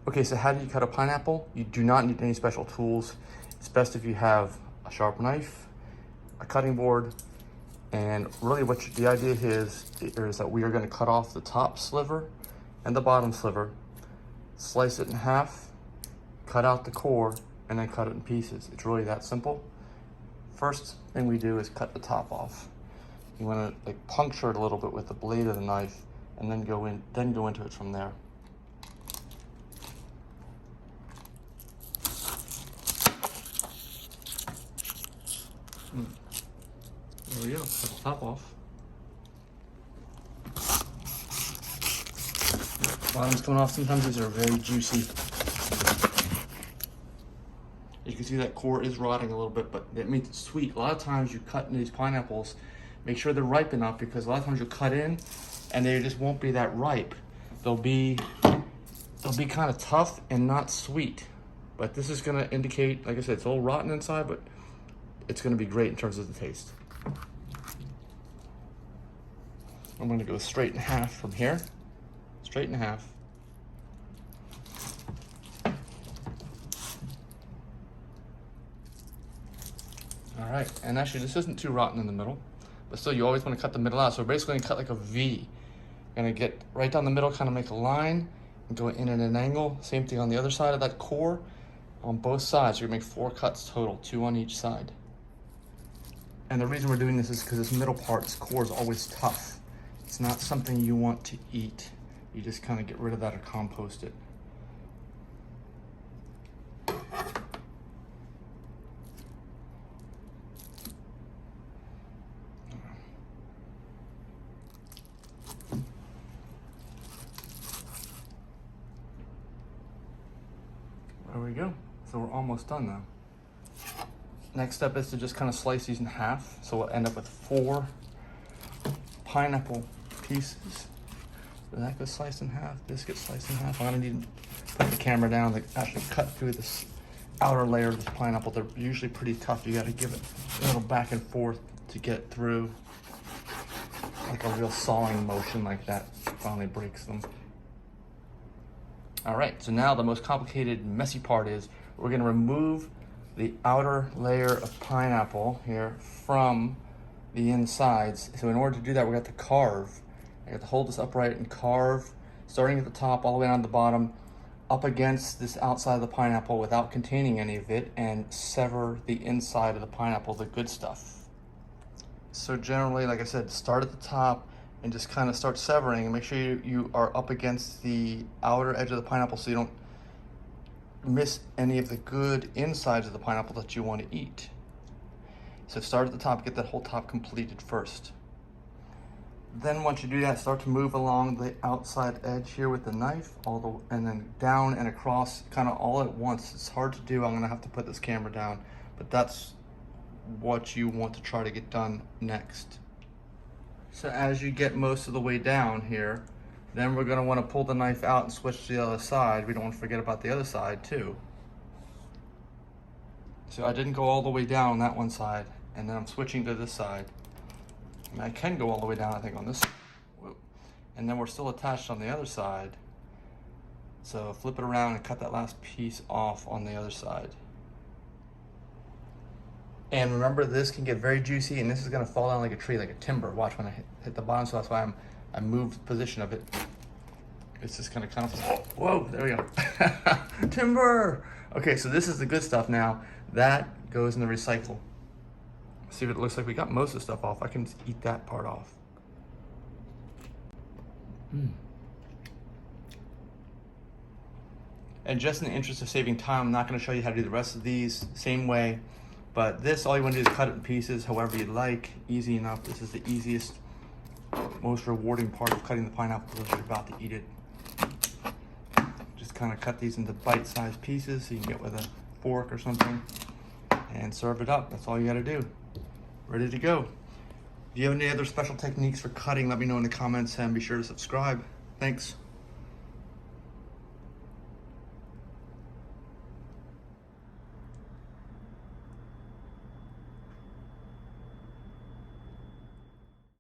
Okay, so how do you cut a pineapple? You do not need any special tools. It's best if you have a sharp knife, a cutting board, and really the idea is that we are going to cut off the top sliver and the bottom sliver, slice it in half, cut out the core, and then cut it in pieces. It's really that simple. First thing we do is cut the top off. You want to like puncture it a little bit with the blade of the knife, and then go into it from there. There we go, cut the top off. Bottom's coming off. Sometimes these are very juicy. You can see that core is rotting a little bit, but that means it's sweet. A lot of times you cut in these pineapples, make sure they're ripe enough, because a lot of times you'll cut in and they just won't be that ripe. They'll be kind of tough and not sweet. But this is gonna indicate, like I said, it's a little rotten inside, but it's gonna be great in terms of the taste. I'm gonna go straight in half from here. Straight in half. All right, and actually this isn't too rotten in the middle, but still you always want to cut the middle out. So we're basically gonna cut like a V. Gonna get right down the middle, kind of make a line, and go in at an angle. Same thing on the other side of that core, on both sides. You're gonna make 4 cuts total, 2 on each side. And the reason we're doing this is because this middle part, this core, is always tough. It's not something you want to eat. You just kind of get rid of that or compost it. There we go. So we're almost done now. Next step is to just kind of slice these in half. So we'll end up with 4 pineapple pieces. So that gets sliced in half, this gets sliced in half. I'm gonna need to put the camera down to actually cut through this outer layer of this pineapple. They're usually pretty tough. You gotta give it a little back and forth to get through. Like a real sawing motion like that finally breaks them. All right, so now the most complicated, messy part is we're gonna remove the outer layer of pineapple here from the insides. So in order to do that, we got to carve. I got to hold this upright and carve, starting at the top all the way down to the bottom, up against this outside of the pineapple without containing any of it, and sever the inside of the pineapple, the good stuff. So generally, like I said, start at the top and just kind of start severing, and make sure you are up against the outer edge of the pineapple so you don't miss any of the good insides of the pineapple that you want to eat. So start at the top, get that whole top completed first. Then once you do that, start to move along the outside edge here with the knife, and then down and across, kind of all at once. It's hard to do. I'm gonna have to put this camera down, but that's what you want to try to get done next. So as you get most of the way down here, then we're gonna wanna pull the knife out and switch to the other side. We don't wanna forget about the other side too. So I didn't go all the way down on that one side, and then I'm switching to this side. And I can go all the way down, I think, on this. Whoa. And then we're still attached on the other side. So flip it around and cut that last piece off on the other side. And remember, this can get very juicy, and this is gonna fall down like a tree, like a timber. Watch when I hit the bottom, so that's why I moved the position of it. It's just gonna kind of, whoa, there we go. Timber! Okay, so this is the good stuff now. That goes in the recycle. See what it looks like. We got most of the stuff off. I can just eat that part off. And just in the interest of saving time, I'm not going to show you how to do the rest of these same way. But this, all you want to do is cut it in pieces however you like. Easy enough. This is the easiest, most rewarding part of cutting the pineapple as you're about to eat it. Just kind of cut these into bite-sized pieces so you can get with a fork or something and serve it up. That's all you got to do. Ready to go. If you have any other special techniques for cutting, let me know in the comments, and be sure to subscribe. Thanks.